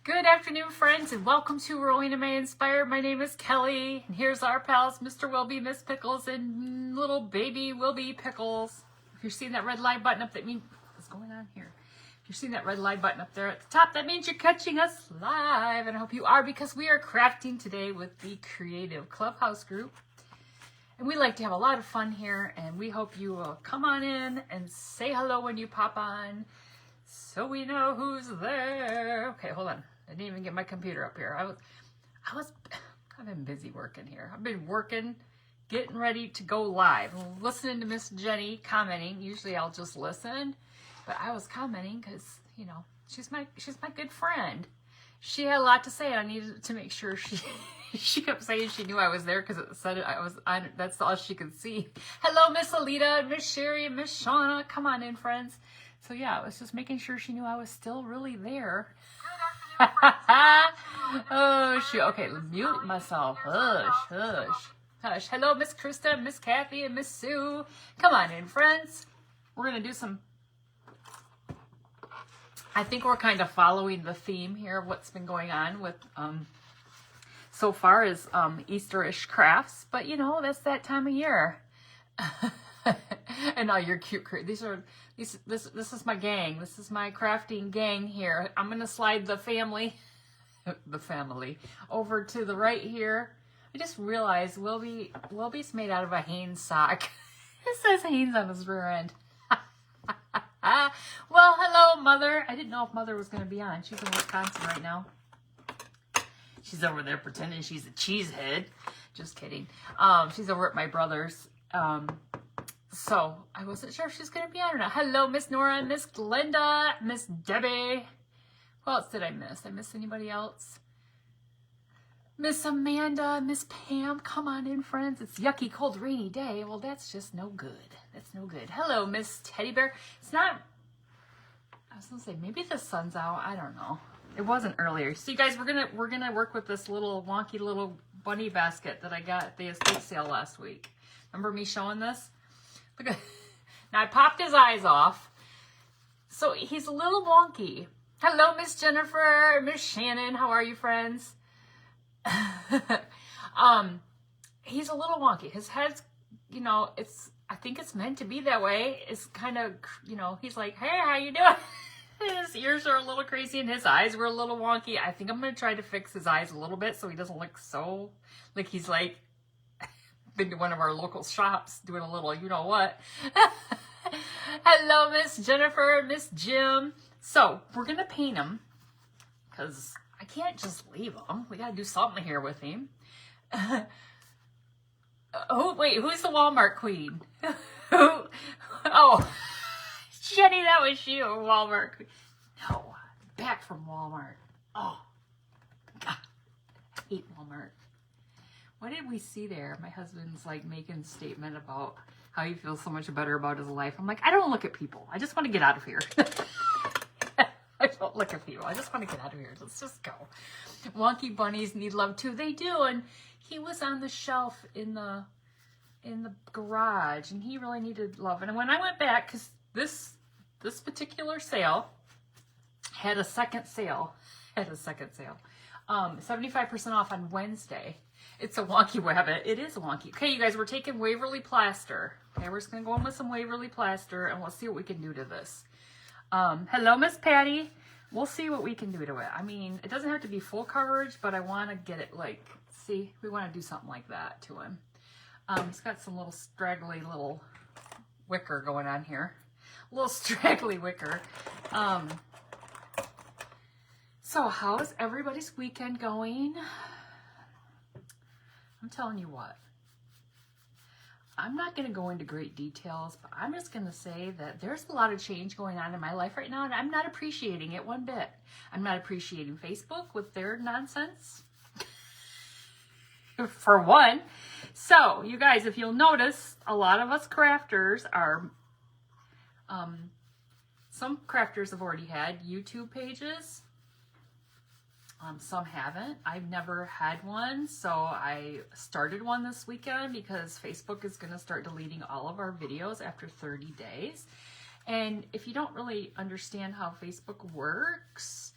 Good afternoon, friends, and welcome to Rowing and May Inspire. My name is Kelly, and here's our pals, Mr. Wilby, Miss Pickles, and little baby Wilby Pickles. If you're seeing that red live button up, that means what's going on here? If you're seeing that red live button up there at the top, that means you're catching us live, and I hope you are, because we are crafting today with the Creative Clubhouse group. And we like to have a lot of fun here, and we hope you will come on in and say hello when you pop on, so we know who's there. Okay, hold on. I didn't even get my computer up here. I've been busy working here. I've been working, getting ready to go live, listening to Miss Jenny commenting. Usually I'll just listen, but I was commenting because, you know, she's my good friend. She had a lot to say, and I needed to make sure she kept saying she knew I was there because it said I was on. That's all she could see. Hello, Miss Alita, Miss Sherry, Miss Shauna. Come on in, friends. So yeah, I was just making sure she knew I was still really there. Oh, shoot. Okay, mute myself. Hush, hush, hush. Hello, Miss Krista, Miss Kathy, and Miss Sue. Come on in, friends. We're going to do some... I think we're kind of following the theme here of what's been going on with... so far as Easterish crafts. But, you know, that's that time of year. And all your cute... This is my gang. This is my crafting gang here. I'm going to slide the family over to the right here. I just realized Wilby's made out of a Hanes sock. It says Hanes on his rear end. Well, hello, Mother. I didn't know if Mother was going to be on. She's in Wisconsin right now. She's over there pretending she's a cheesehead. Just kidding. She's over at my brother's. So I wasn't sure if she's going to be on or not. Hello, Miss Nora, Miss Glenda, Miss Debbie. Who else did I miss? Did I miss anybody else? Miss Amanda, Miss Pam. Come on in, friends. It's yucky, cold, rainy day. Well, that's just no good. That's no good. Hello, Miss Teddy Bear. It's not... I was going to say, maybe the sun's out. I don't know. It wasn't earlier. So you guys, we're gonna work with this little wonky little bunny basket that I got at the estate sale last week. Remember me showing this? Look at, now I popped his eyes off. So he's a little wonky. Hello, Miss Jennifer, Miss Shannon. How are you, friends? He's a little wonky. His head's, you know, I think it's meant to be that way. It's kind of, you know, he's like, hey, how you doing? His ears are a little crazy and his eyes were a little wonky. I think I'm going to try to fix his eyes a little bit so he doesn't look so, like he's like, been to one of our local shops doing a little, you know what. Hello, Miss Jennifer, Miss Jim. So we're going to paint him because I can't just leave him. We got to do something here with him. Oh, wait, who's the Walmart queen? Oh, Jenny, that was you, Walmart queen. No, back from Walmart. Oh, God, I hate Walmart. What did we see there? My husband's like making a statement about how he feels so much better about his life. I'm like, I don't look at people. I just want to get out of here. I don't look at people. I just want to get out of here. Let's just go. Wonky bunnies need love too. They do. And he was on the shelf in the garage, and he really needed love. And when I went back, because this particular sale had a second sale. 75% off on Wednesday. It's a wonky rabbit. It is a wonky. Okay, you guys, we're taking Waverly plaster. Okay, we're just going to go in with some Waverly plaster, and we'll see what we can do to this. Hello, Miss Patty. We'll see what we can do to it. I mean, it doesn't have to be full coverage, but I want to get it, like, see, we want to do something like that to him. He's got some little straggly little wicker going on here. A little straggly wicker. So how's everybody's weekend going? I'm telling you what, I'm not going to go into great details, but I'm just going to say that there's a lot of change going on in my life right now, and I'm not appreciating it one bit. I'm not appreciating Facebook with their nonsense, for one. So, you guys, if you'll notice, a lot of us crafters are, some crafters have already had YouTube pages. Some haven't. I've never had one, so I started one this weekend because Facebook is going to start deleting all of our videos after 30 days. And if you don't really understand how Facebook works,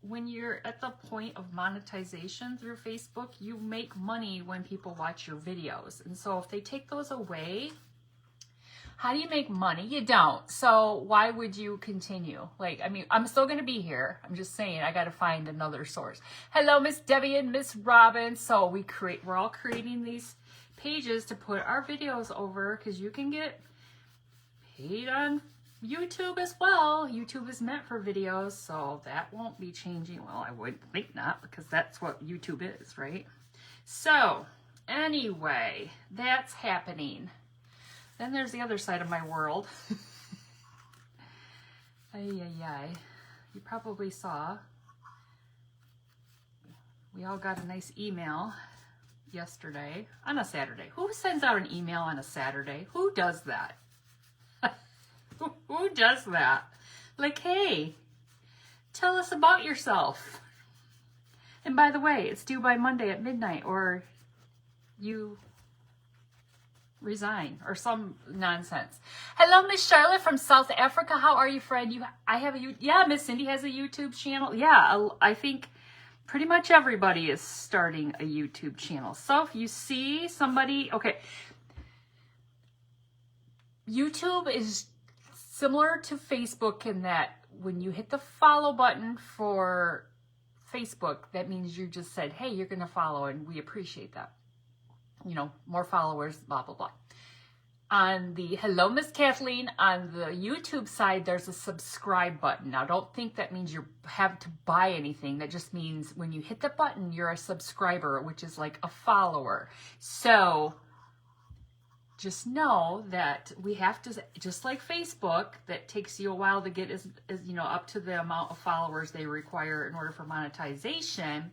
when you're at the point of monetization through Facebook, you make money when people watch your videos. And so if they take those away, how do you make money? You don't. So why would you continue? Like, I mean, I'm still going to be here. I'm just saying, I got to find another source. Hello, Miss Debbie and Miss Robin. So we're all creating these pages to put our videos over, because you can get paid on YouTube as well. YouTube is meant for videos, so that won't be changing. Well, I would think not, because that's what YouTube is, right? So anyway, that's happening. Then there's the other side of my world. You probably saw, we all got a nice email yesterday on a Saturday. Who sends out an email on a Saturday? Who does that? Who does that? Like, hey, tell us about yourself. And by the way, it's due by Monday at midnight, or you resign, or some nonsense. Hello, Miss Charlotte from South Africa. How are you, friend? Yeah, Miss Cindy has a YouTube channel. Yeah, I think pretty much everybody is starting a YouTube channel. So if you see somebody, okay, YouTube is similar to Facebook in that when you hit the follow button for Facebook, that means you just said, hey, you're going to follow, and we appreciate that. You know, more followers, blah, blah, blah. On the, hello, Miss Kathleen, on the YouTube side, there's a subscribe button. Now, don't think that means you have to buy anything. That just means when you hit the button, you're a subscriber, which is like a follower. So just know that we have to, just like Facebook, that takes you a while to get as up to the amount of followers they require in order for monetization.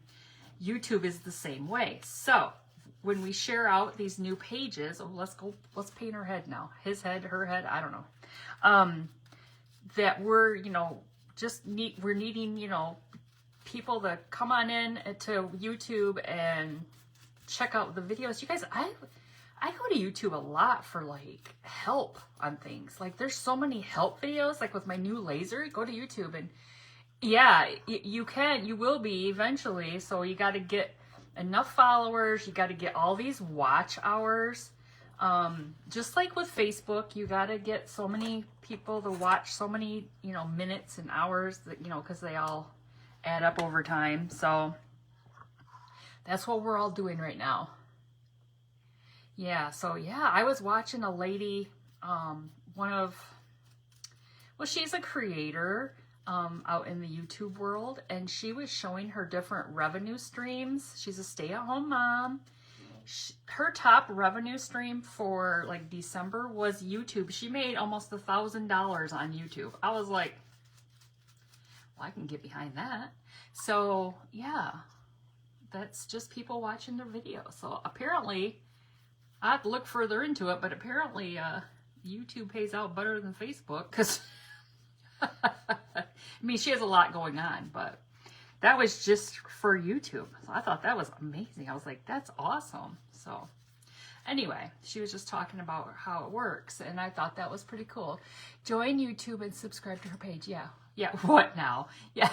YouTube is the same way. So when we share out these new pages, let's paint her head now. His head, her head, I don't know. That we're, we're needing, people to come on in to YouTube and check out the videos. You guys, I go to YouTube a lot for like help on things. Like there's so many help videos, like with my new laser, go to YouTube and yeah, you will be eventually. So you got to get enough followers, you got to get all these watch hours. Just like with Facebook, you got to get so many people to watch so many, minutes and hours that, because they all add up over time. So that's what we're all doing right now. Yeah, so yeah, I was watching a lady, she's a creator out in the YouTube world, and she was showing her different revenue streams. She's a stay-at-home mom. Her top revenue stream for like December was YouTube. She made almost $1,000 on YouTube. I was like, well, I can get behind that. So yeah, that's just people watching their videos. So apparently, I have to look further into it, but apparently YouTube pays out better than Facebook, because I mean, she has a lot going on, but that was just for YouTube. So I thought that was amazing. I was like, that's awesome. So anyway, she was just talking about how it works, and I thought that was pretty cool. Join YouTube and subscribe to her page. Yeah. Yeah. What now? Yeah.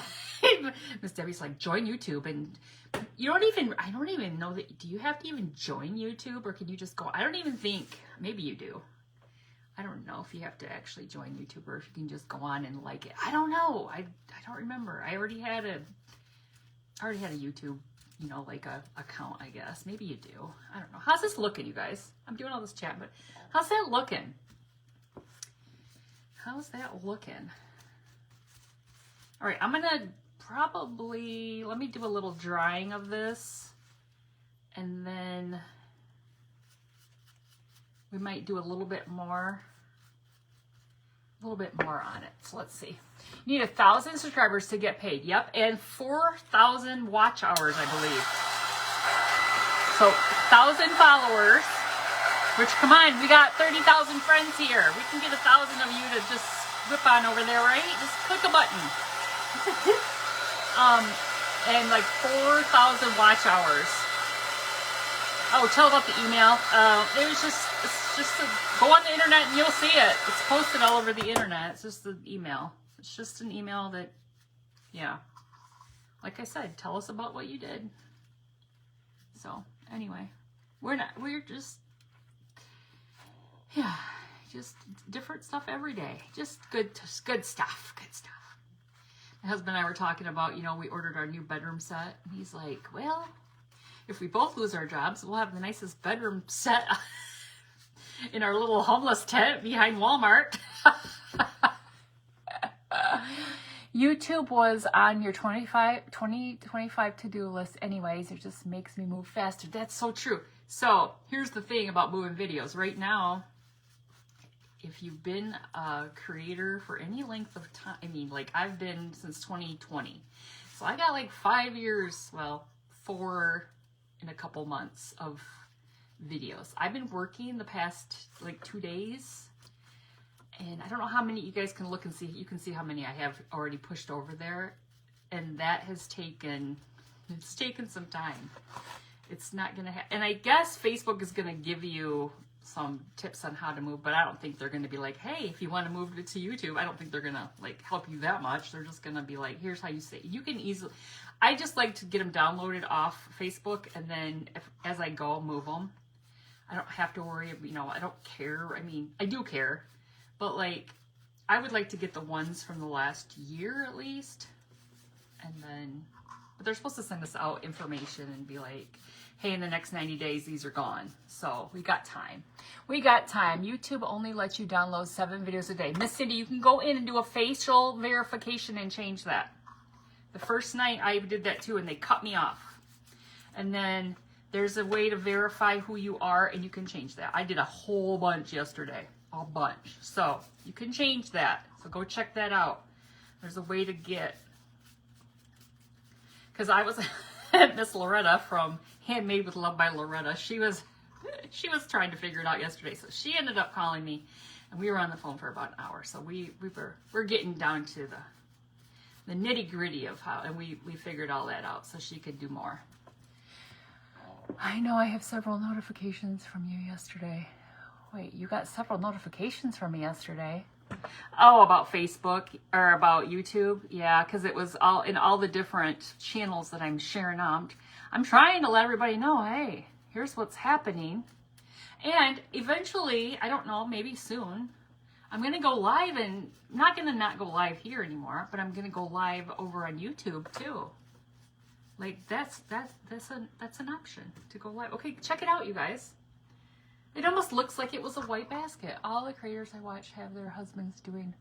Miss Debbie's like, join YouTube, and I don't even know that, do you have to even join YouTube, or can you just go? I don't even think, maybe you do. I don't know if you have to actually join YouTube, or if you can just go on and like it. I don't know. I don't remember. I already had a YouTube, like a account, I guess. Maybe you do. I don't know. How's this looking, you guys? I'm doing all this chat, but how's that looking? How's that looking? All right, I'm gonna probably, let me do a little drying of this, and then we might do a little bit more on it. So let's see. You need 1,000 subscribers to get paid. Yep, and 4,000 watch hours, I believe. So 1,000 followers, which, come on, we got 30,000 friends here. We can get 1,000 of you to just whip on over there, right? Just click a button. And like 4,000 watch hours. Oh, tell about the email. It's just go on the internet and you'll see it. It's posted all over the internet. It's just an email. It's just an email that, yeah. like I said, tell us about what you did. So anyway, we're just, yeah, just different stuff every day. Just good stuff. My husband and I were talking about, you know, we ordered our new bedroom set, and he's like, well, if we both lose our jobs, we'll have the nicest bedroom set in our little homeless tent behind Walmart. YouTube was on your 2025 to-do list anyways. It just makes me move faster. That's so true. So here's the thing about moving videos. Right now, if you've been a creator for any length of time, I mean, like I've been since 2020. So I got like 5 years, well, 4 in a couple months of videos. I've been working the past like 2 days. And I don't know how many you guys can look and see. You can see how many I have already pushed over there. And that has taken, it's taken some time. It's not going to happen. And I guess Facebook is going to give you some tips on how to move, but I don't think they're going to be like, hey, if you want to move it to YouTube, I don't think they're going to like help you that much. They're just going to be like, here's how you say it. You can easily, I just like to get them downloaded off Facebook, and then as I go, move them. I don't have to worry, you know, I don't care. I mean, I do care. But like, I would like to get the ones from the last year at least. And then, but they're supposed to send us out information and be like, hey, in the next 90 days, these are gone. So we got time. We got time. YouTube only lets you download 7 videos a day. Miss Cindy, you can go in and do a facial verification and change that. The first night I did that too, and they cut me off. And then there's a way to verify who you are, and you can change that. I did a whole bunch yesterday. A bunch. So you can change that. So go check that out. There's a way to get, because I was Miss Loretta from Handmade with Love by Loretta. She was trying to figure it out yesterday. So she ended up calling me, and we were on the phone for about an hour. So we're getting down to the nitty gritty of how, and we figured all that out so she could do more. I know I have several notifications from you yesterday. Wait, you got several notifications from me yesterday. Oh, about Facebook or about YouTube? Yeah, because it was all in all the different channels that I'm sharing out. I'm trying to let everybody know, hey, here's what's happening. And eventually, I don't know, maybe soon, I'm going to go live, and I'm not going to not go live here anymore, but I'm going to go live over on YouTube too. Like that's an option to go live. Okay, check it out, you guys. It almost looks like it was a white basket. All the creators I watch have their husbands doing.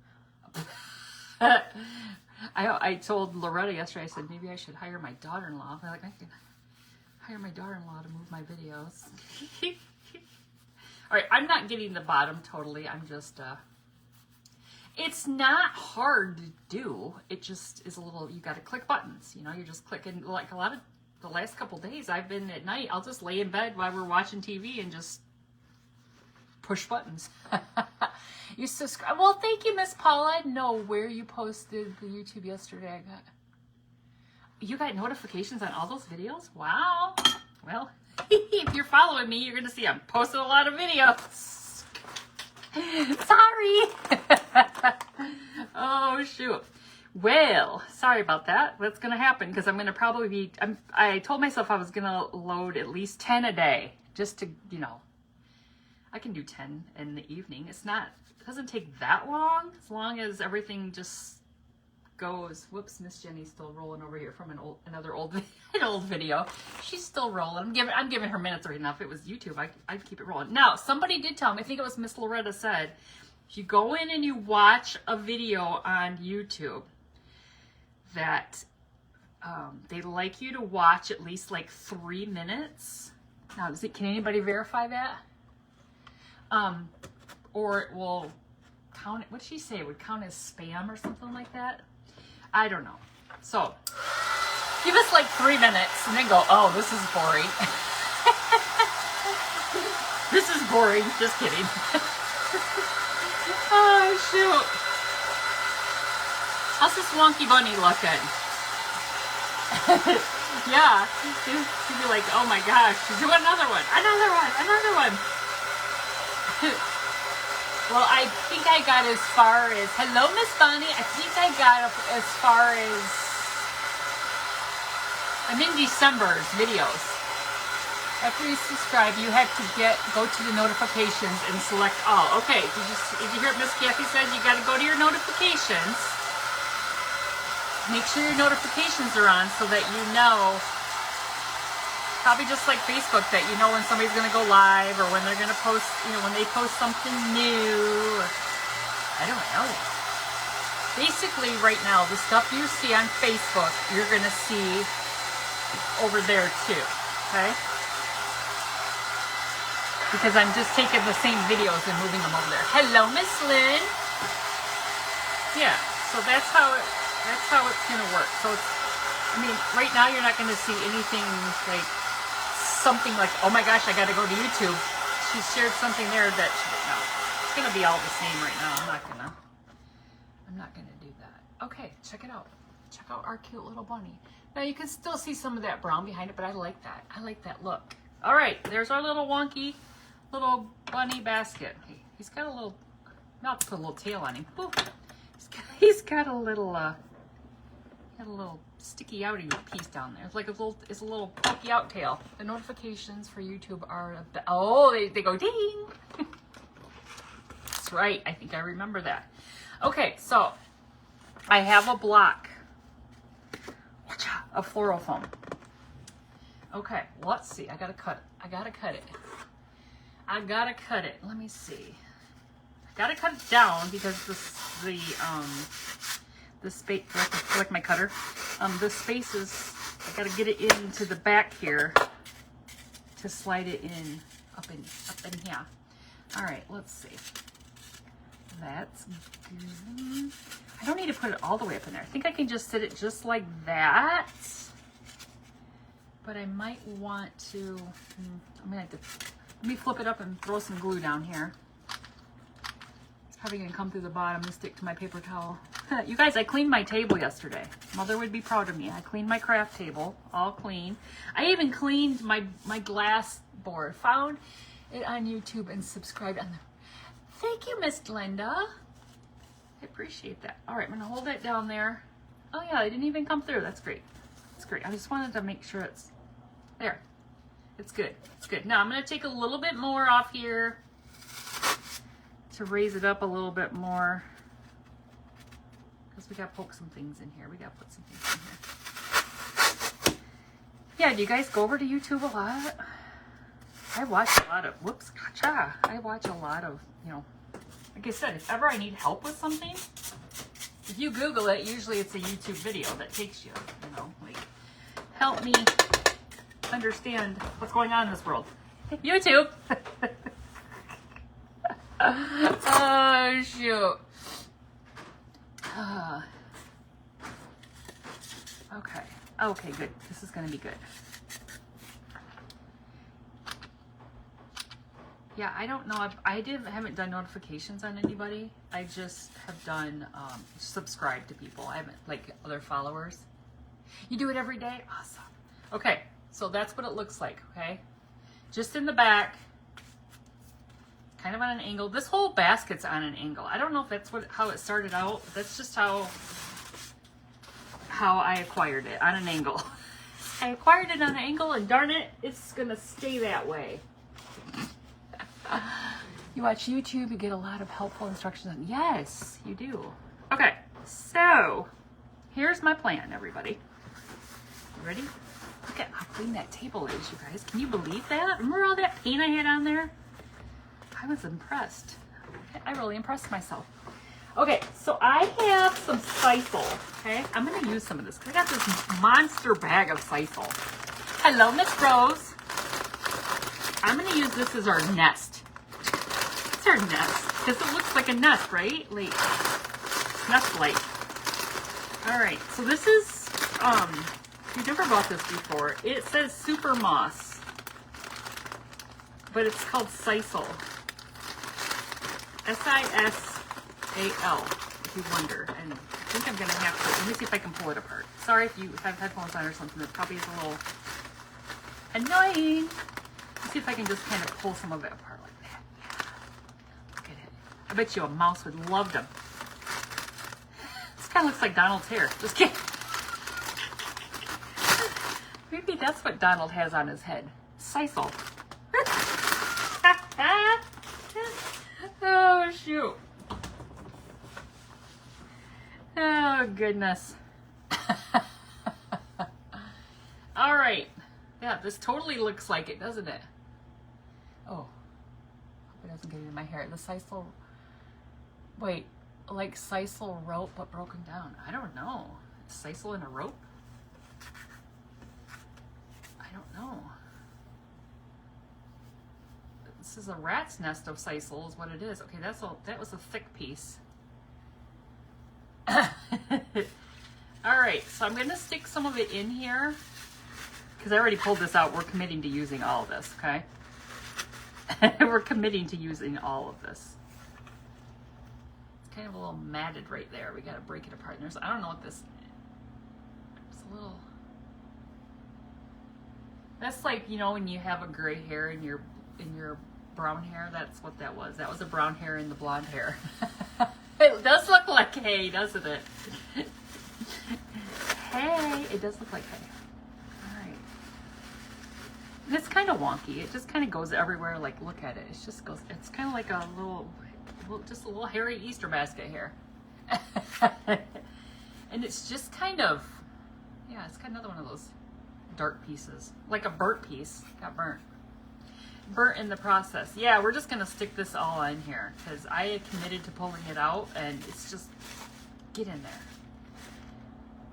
I told Loretta yesterday, I said, maybe I should hire my daughter-in-law. I'm like, I can hire my daughter-in-law to move my videos. All right, I'm not getting the bottom totally. I'm just, it's not hard to do. It just is a little, you got to click buttons. You know, you're just clicking, like a lot of the last couple days I've been at night, I'll just lay in bed while we're watching TV and just push buttons. You subscribe. Well, thank you, Miss Paula. I didn't know where you posted the YouTube yesterday. You got notifications on all those videos? Wow. Well, if you're following me, you're going to see I'm posting a lot of videos. Sorry. Oh, shoot. Well, sorry about that. That's going to happen because I'm going to probably be, I told myself I was going to load at least 10 a day just to, you know, I can do 10 in the evening. It doesn't take that long as everything just goes. Whoops, Miss Jenny's still rolling over here from another old video. She's still rolling. I'm giving her minutes right enough. If it was YouTube, I'd keep it rolling. Now, somebody did tell me, I think it was Miss Loretta said, if you go in and you watch a video on YouTube that they like you to watch at least like 3 minutes. Now, can anybody verify that? Or it will count, what'd she say? It would count as spam or something like that? I don't know. So, give us like 3 minutes and then go, oh, this is boring. This is boring. Just kidding. Oh, shoot. How's this wonky bunny looking? Yeah. She'd be like, oh my gosh, she's doing another one. Another one. Well, I think I got as far as, hello, Miss Bonnie. I think I got as far as I'm in December's videos. After you subscribe, you have to go to the notifications and select all. Okay, did you hear what Miss Kathy said? You got to go to your notifications. Make sure your notifications are on so that you know, probably just like Facebook, that you know when somebody's going to go live or when they're going to post, when they post something new. I don't know. Basically, right now, the stuff you see on Facebook, you're going to see over there too, okay? Because I'm just taking the same videos and moving them over there. Hello, Miss Lynn. Yeah, so that's how it's gonna work. So right now you're not gonna see anything like something like, oh my gosh, I gotta go to YouTube. She shared something there that no, it's gonna be all the same right now. I'm not gonna do that. Okay, check it out. Check out our cute little bunny. Now you can still see some of that brown behind it, but I like that. I like that look. All right, there's our little wonky little bunny basket. He's got a little, not to put a little tail on him. Ooh, he's got a little sticky outy piece down there. It's like it's a little pokey out tail. The notifications for YouTube are, they go ding. That's right. I think I remember that. Okay, so I have a block of floral foam. Okay, let's see. I gotta cut it. Let me see. I gotta cut it down because the space, like my cutter, the space is, I gotta get it into the back here to slide it in up in here. All right, let's see. That's good. I don't need to put it all the way up in there. I think I can just sit it just like that. But I might want to, I'm gonna have to, let me flip it up and throw some glue down here. It's probably gonna come through the bottom and stick to my paper towel. You guys, I cleaned my table yesterday. Mother would be proud of me. I cleaned my craft table, all clean. I even cleaned my glass board. Found it on YouTube and subscribed on the, thank you, Miss Glenda. I appreciate that. All right, I'm gonna hold it down there. Oh yeah, it didn't even come through. That's great. That's great. I just wanted to make sure it's there. It's good. It's good. Now I'm going to take a little bit more off here to raise it up a little bit more because we got to poke some things in here. We got to put some things in here. Yeah, do you guys go over to YouTube a lot? I watch a lot of, whoops, gotcha. I watch a lot of, like I said, if ever I need help with something, if you Google it, usually it's a YouTube video that takes you, like, help me understand what's going on in this world. YouTube. Oh, shoot. Okay. Okay, good. This is going to be good. Yeah, I don't know if I haven't done notifications on anybody. I just have done subscribe to people. I haven't, like, other followers. You do it every day? Awesome. Okay, so that's what it looks like, okay? Just in the back, kind of on an angle. This whole basket's on an angle. I don't know if that's how it started out. That's just how I acquired it, on an angle. I acquired it on an angle, and darn it, it's gonna stay that way. You watch YouTube, you get a lot of helpful instructions. Yes, you do. Okay, so here's my plan, everybody. You ready? Look at how clean that table is, you guys. Can you believe that? Remember all that paint I had on there? I was impressed. I really impressed myself. Okay, so I have some sisal, okay? I'm going to use some of this because I got this monster bag of sisal. Hello, Miss Rose. I'm going to use this as our nest. It's our nest because it looks like a nest, right? Like, nest-like. All right, so this is, you've never bought this before. It says Super Moss, but it's called sisal. S-I-S-A-L, if you wonder. And I think I'm going to have to, let me see if I can pull it apart. Sorry if you have headphones on or something. It probably is a little annoying. Let's see if I can just kind of pull some of it apart like that. Yeah. Look at it. I bet you a mouse would love them. This kind of looks like Donald's hair. Just kidding. Maybe that's what Donald has on his head. Sisal. Oh, shoot. Oh, goodness. All right. Yeah, this totally looks like it, doesn't it? Oh. Hope it doesn't get in my hair. The sisal... Wait. Like sisal rope, but broken down. I don't know. Sisal in a rope? I don't know. This is a rat's nest of sisal is what it is. Okay, that was a thick piece. All right, so I'm going to stick some of it in here because I already pulled this out. We're committing to using all of this, okay? We're committing to using all of this. It's kind of a little matted right there. We got to break it apart. And I don't know what this. It's a little. That's like, you know, when you have a gray hair in your brown hair. That's what that was. That was a brown hair in the blonde hair. It does look like hay, doesn't it? Hay. It does look like hay. All right. And it's kind of wonky. It just kind of goes everywhere. Like, look at it. It just goes. It's kind of like a just a little hairy Easter basket here. And it's just kind of, yeah, it's kind of another one of those dark pieces. Like a burnt piece. Got burnt. Burnt in the process. Yeah, we're just going to stick this all in here because I had committed to pulling it out and it's just, get in there.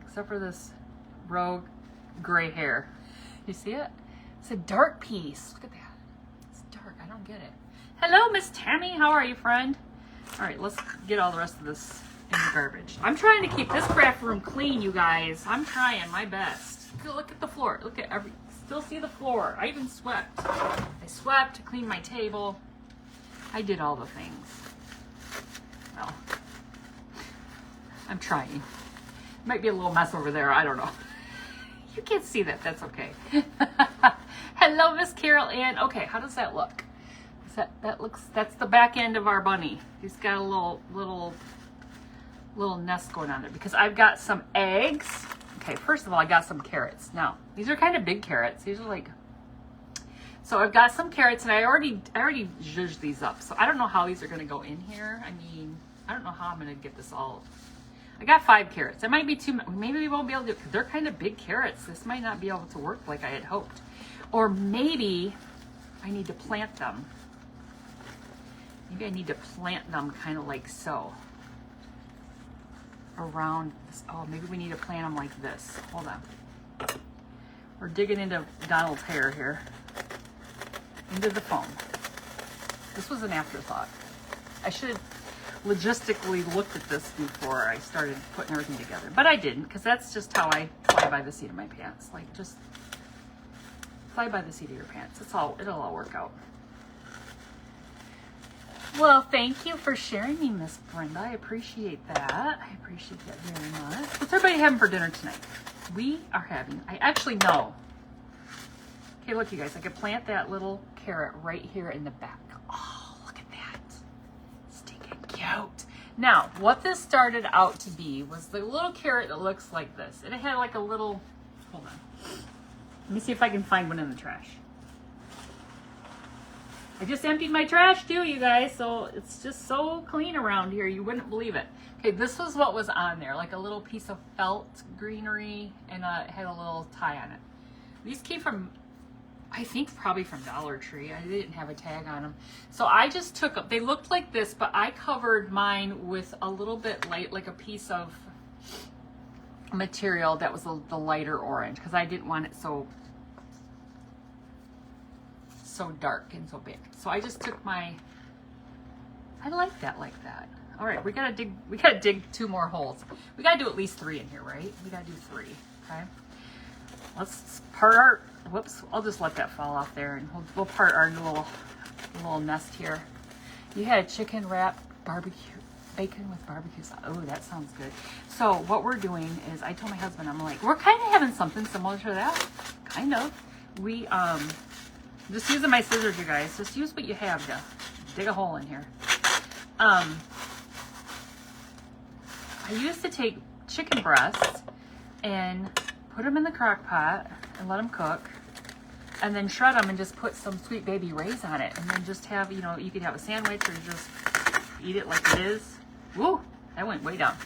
Except for this rogue gray hair. You see it? It's a dark piece. Look at that. It's dark. I don't get it. Hello, Miss Tammy. How are you, friend? All right, let's get all the rest of this in the garbage. I'm trying to keep this craft room clean, you guys. I'm trying my best. Look at the floor. Look at still see the floor. I even swept. I swept, cleaned my table. I did all the things. Well, I'm trying. Might be a little mess over there. I don't know. You can't see that. That's okay. Hello, Miss Carol Ann. Okay, how does that look? That's the back end of our bunny. He's got a little nest going on there because I've got some eggs. Okay, first of all, I got some carrots. Now, these are kind of big carrots. These are like, so I've got some carrots and I already zhuzhed these up. So I don't know how these are going to go in here. I mean, I don't know how I'm going to get this all. I got 5 carrots. It might be too much. Maybe we won't be able to do it because they're kind of big carrots. This might not be able to work like I had hoped. Or maybe I need to plant them. Maybe I need to plant them kind of like so. Around this. Oh, maybe we need to plant them like this. Hold on. We're digging into Donald's hair here. Into the foam. This was an afterthought. I should have logistically looked at this before I started putting everything together. But I didn't, because that's just how I fly by the seat of my pants. Like, just fly by the seat of your pants. It'll all work out. Well, thank you for sharing me, Miss Brenda. I appreciate that. I appreciate that very much. What's everybody having for dinner tonight? We are having, I actually know. Okay, look, you guys, I could plant that little carrot right here in the back. Oh, look at that. Stinking cute. Now, what this started out to be was the little carrot that looks like this. And it had like a little, hold on. Let me see if I can find one in the trash. I just emptied my trash too, you guys, so it's just so clean around here, you wouldn't believe it. Okay, this was what was on there, like a little piece of felt greenery, and it had a little tie on it. These came from, I think probably from Dollar Tree. I didn't have a tag on them. So I just took them. They looked like this, but I covered mine with a little bit light, like a piece of material that was the lighter orange, because I didn't want it so dark and so big. So I just took I like that like that. All right, we gotta dig 2 more holes. We gotta do at least 3 in here, right? We gotta do 3, okay? Let's part our, whoops, I'll just let that fall off there and we'll part our little nest here. You had chicken wrap bacon with barbecue sauce. Oh, that sounds good. So what we're doing is, I told my husband, I'm like, we're kind of having something similar to that. Kind of. We, just using my scissors, you guys. Just use what you have to dig a hole in here. I used to take chicken breasts and put them in the crock pot and let them cook. And then shred them and just put some Sweet Baby Ray's on it. And then just have, you know, you could have a sandwich or just eat it like it is. Woo, that went way down.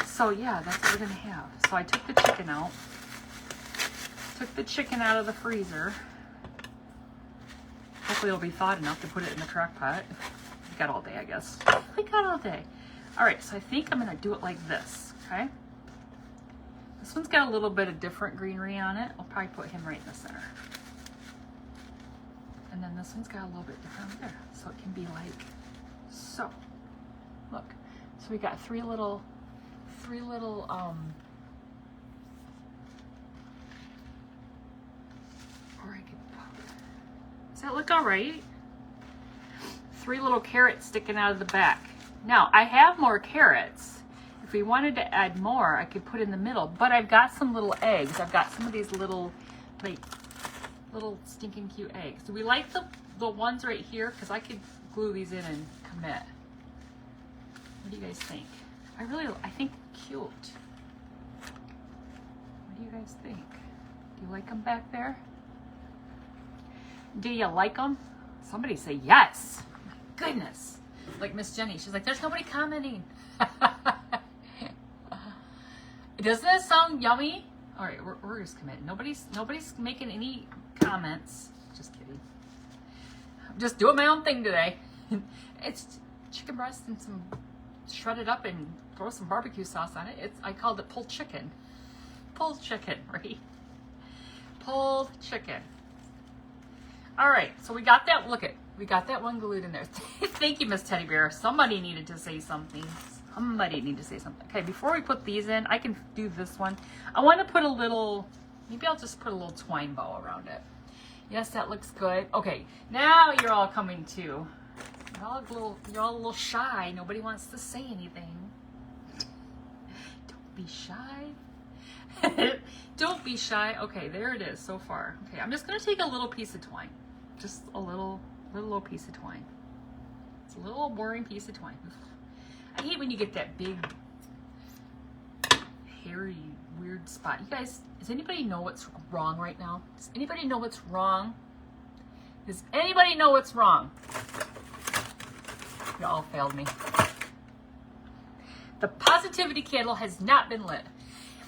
So yeah, that's what we're gonna have. So I took the chicken out. Took the chicken out of the freezer. Hopefully it'll be thawed enough to put it in the crock pot. We got all day, I guess. We got all day. All right, so I think I'm gonna do it like this, okay? This one's got a little bit of different greenery on it. I'll probably put him right in the center. And then this one's got a little bit different there. So it can be like so. Look. So we got three little does that look all right? 3 little carrots sticking out of the back. Now, I have more carrots. If we wanted to add more, I could put in the middle, but I've got some little eggs. I've got some of these little, like, little stinking cute eggs. Do we like the ones right here? Because I could glue these in and commit. What do you guys think? I think cute. What do you guys think? Do you like them back there? Do you like them? Somebody say yes. My goodness. Like Miss Jenny, she's like, there's nobody commenting. Doesn't that sound yummy? All right, we're just committed. Nobody's making any comments. Just kidding. I'm just doing my own thing today. It's chicken breast and some shredded up and throw some barbecue sauce on it. I called it pulled chicken. Pulled chicken, right? Pulled chicken. All right, so we got that. Look it, we got that one glued in there. Thank you, Miss Teddy Bear. Somebody needed to say something. Somebody needed to say something. Okay, before we put these in, I can do this one. I want to put a little, maybe I'll just put a little twine bow around it. Yes, that looks good. Okay, now you're all coming to. You're all a little shy. Nobody wants to say anything. Don't be shy. Don't be shy. Okay, there it is so far. Okay, I'm just going to take a little piece of twine. Just a little piece of twine. It's a little boring piece of twine. I hate when you get that big, hairy, weird spot. You guys, does anybody know what's wrong right now? Does anybody know what's wrong? Does anybody know what's wrong? You all failed me. The positivity candle has not been lit.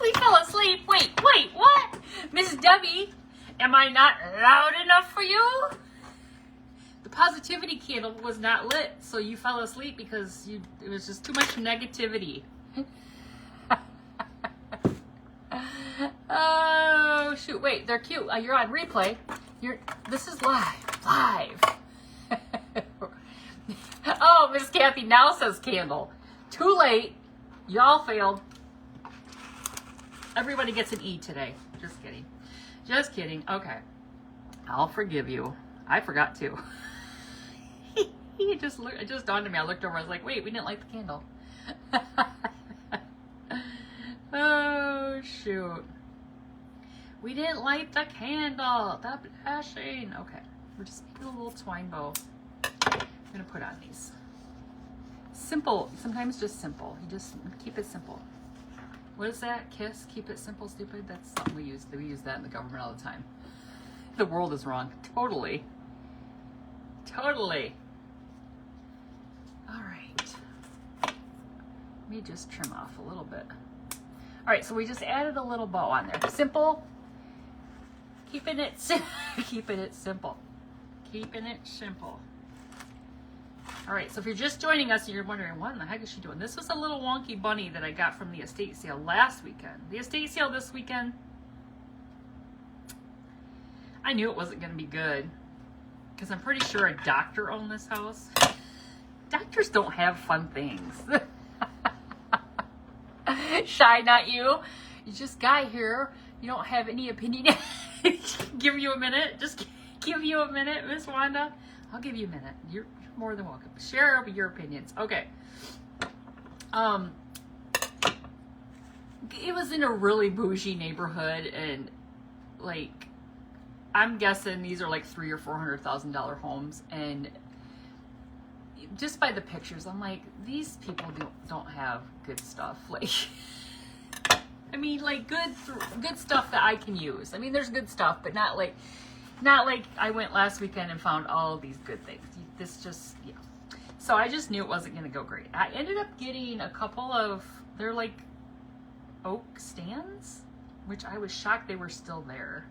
We fell asleep. Wait, what? Miss Debbie, am I not loud enough for you? The positivity candle was not lit, so you fell asleep because it was just too much negativity. Oh, shoot. Wait, they're cute. You're on replay. This is live. Oh, Miss Kathy now says candle. Too late. Y'all failed. Everybody gets an E today. Just kidding. Just kidding. Okay. I'll forgive you. I forgot to. It just dawned on me. I looked over. I was like, wait, we didn't light the candle. Oh, shoot. We didn't light the candle. The blushing. Okay. We're just making a little twine bow. I'm going to put on these. Simple. Sometimes just simple. You just keep it simple. What is that? KISS? Keep it simple, stupid? That's something we use. We use that in the government all the time. The world is wrong. Totally. Totally. All right. Let me just trim off a little bit. All right, so we just added a little bow on there. Simple. Keeping it keeping it simple. Keeping it simple. All right, so if you're just joining us and you're wondering, what in the heck is she doing? This was a little wonky bunny that I got from the estate sale last weekend. The estate sale this weekend, I knew it wasn't going to be good because I'm pretty sure a doctor owned this house. Doctors don't have fun things. Shy, not you. You just got here. You don't have any opinion. Give you a minute. Just give you a minute, Miss Wanda. I'll give you a minute. You're more than welcome. Share your opinions. Okay. It was in a really bougie neighborhood, and like, I'm guessing these are like $300,000 or $400,000 homes, and just by the pictures, I'm like, these people don't have good stuff. Like, I mean, like good stuff that I can use. I mean, there's good stuff, but not like I went last weekend and found all these good things. This just, yeah. So I just knew it wasn't going to go great. I ended up getting a couple of, they're like oak stands, which I was shocked they were still there.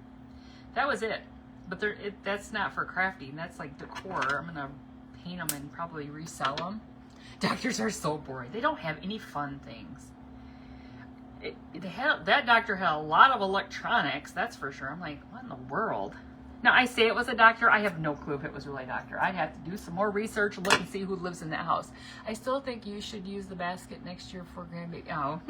That was it. But that's not for crafting. That's like decor. I'm going to paint them and probably resell them. Doctors are so boring. They don't have any fun things. That doctor had a lot of electronics, that's for sure. I'm like, what in the world? Now, I say it was a doctor. I have no clue if it was really a doctor. I'd have to do some more research, look and see who lives in that house. I still think you should use the basket next year for grandbaby. Oh.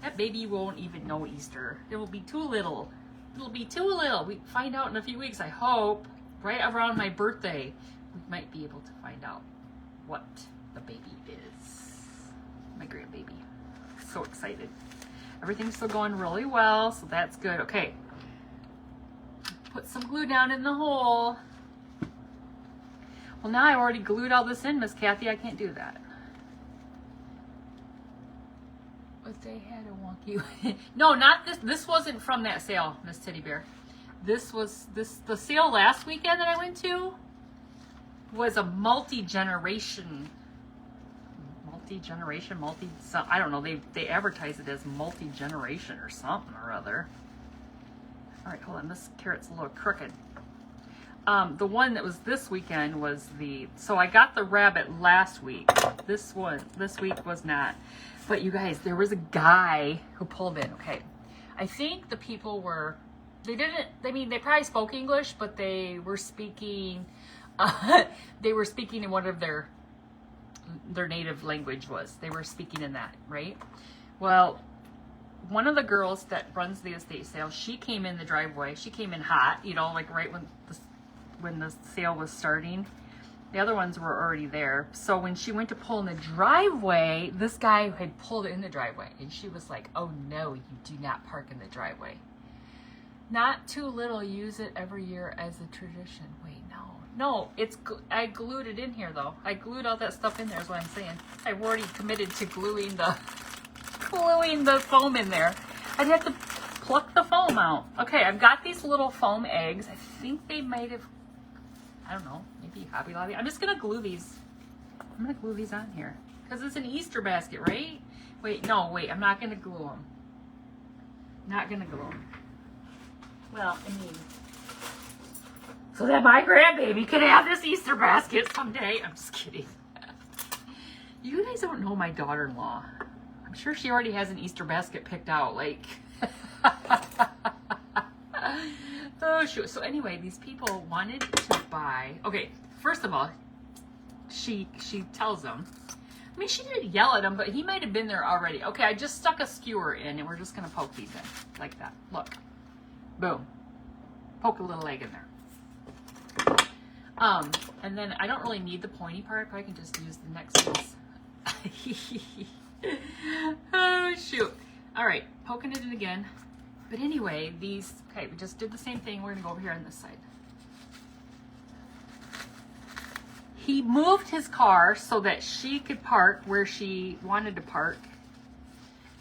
That baby won't even know Easter. It will be too little. It'll be too little. We find out in a few weeks, I hope. Right around my birthday, we might be able to find out what the baby is. My grandbaby. So excited. Everything's still going really well, so that's good. Okay. Put some glue down in the hole. Well, now I already glued all this in, Miss Kathy. I can't do that. But they had a wonky. No, not this. This wasn't from that sale, Miss Teddy Bear. The sale last weekend that I went to was a multi-generation, I don't know, they advertise it as multi-generation or something or other. All right, hold on, this carrot's a little crooked. The one that was this weekend was so I got the rabbit last week. This week was not. But you guys, there was a guy who pulled in, okay. I think the people they probably spoke English, but they were speaking, in whatever their native language was. They were speaking in that, right? Well, one of the girls that runs the estate sale, she came in the driveway. She came in hot, like right when the sale was starting. The other ones were already there. So when she went to pull in the driveway, this guy had pulled in the driveway, and she was like, "Oh no, you do not park in the driveway. Not too little. Use it every year as a tradition." Wait, no, I glued it in here though. I glued all that stuff in there is what I'm saying. I've already committed to gluing the foam in there. I'd have to pluck the foam out. Okay, I've got these little foam eggs. I think they might have, I don't know, maybe Hobby Lobby. I'm just gonna glue these. I'm gonna glue these on here because it's an Easter basket, right? Wait, I'm not gonna glue them. Not gonna glue them. Well, I mean, so that my grandbaby can have this Easter basket someday. I'm just kidding. You guys don't know my daughter-in-law. I'm sure she already has an Easter basket picked out. Like, oh shoot. So anyway, these people wanted to buy. Okay, first of all, she tells them. I mean, she didn't yell at him, but he might have been there already. Okay, I just stuck a skewer in, and we're just gonna poke these in like that. Look, boom, poke a little egg in there. And then I don't really need the pointy part, but I can just use the next piece. Oh shoot. All right, poking it in again. But anyway, okay, we just did the same thing. We're gonna go over here on this side. He moved his car so that she could park where she wanted to park.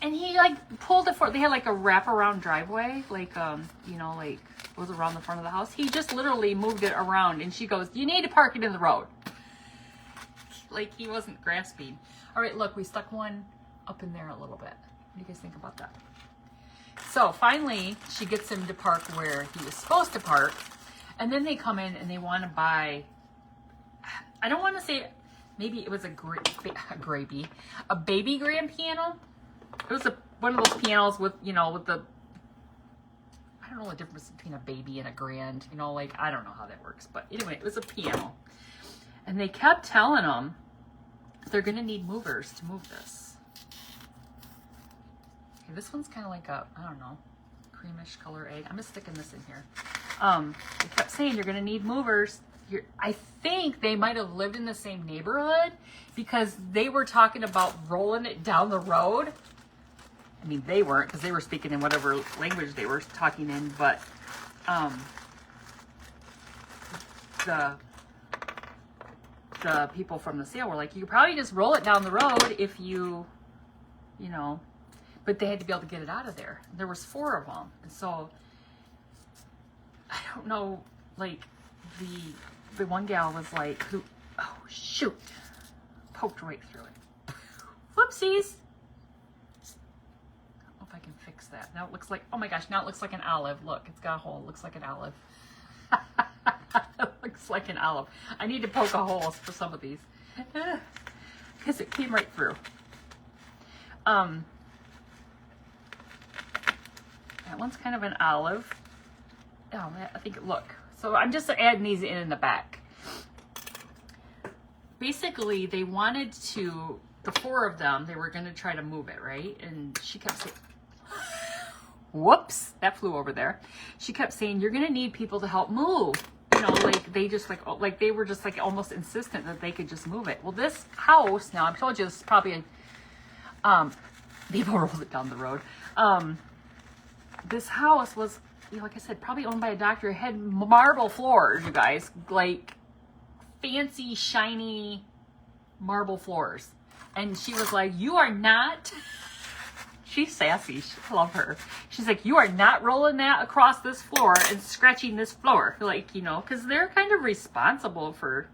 And he pulled it they had a wraparound driveway, like goes around the front of the house. He just literally moved it around, and she goes, "You need to park it in the road." Like he wasn't grasping. All right, look, we stuck one up in there a little bit. What do you guys think about that? So finally, she gets him to park where he was supposed to park, and then they come in and they want to buy. I don't want to say, maybe it was a baby grand piano. It was one of those pianos with the. I don't know the difference between a baby and a grand, I don't know how that works, but anyway, it was a piano. And they kept telling them they're going to need movers to move this. Okay, this one's kind of like I don't know, creamish color egg. I'm just sticking this in here. They kept saying you're going to need movers. I think they might have lived in the same neighborhood because they were talking about rolling it down the road. I mean, they weren't because they were speaking in whatever language they were talking in, but the people from the sale were like, you could probably just roll it down the road if you but they had to be able to get it out of there. There was 4 of them. And so, I don't know, like, the one gal was like, who, oh, shoot, poked right through it. Whoopsies. I don't know if I can fix that. Now it looks like, oh my gosh, now it looks like an olive. Look, it's got a hole. It looks like an olive. It looks like an olive. I need to poke a hole for some of these. Because it came right through. That one's kind of an olive. Oh, I think, look. So I'm just adding these in the back. Basically, they wanted to, the 4 of them, they were going to try to move it, right? And she kept saying, whoops, that flew over there. She kept saying, you're going to need people to help move. You know, like they just like they were just like almost insistent that they could just move it. Well, this house, now I've told you this is probably people rolled it down the road. This house was, you know, like I said, probably owned by a doctor. It had marble floors, you guys, like fancy, shiny marble floors. And she was like, you are not, she's sassy, I love her. She's like, you are not rolling that across this floor and scratching this floor. Like, you know, because they're kind of responsible for,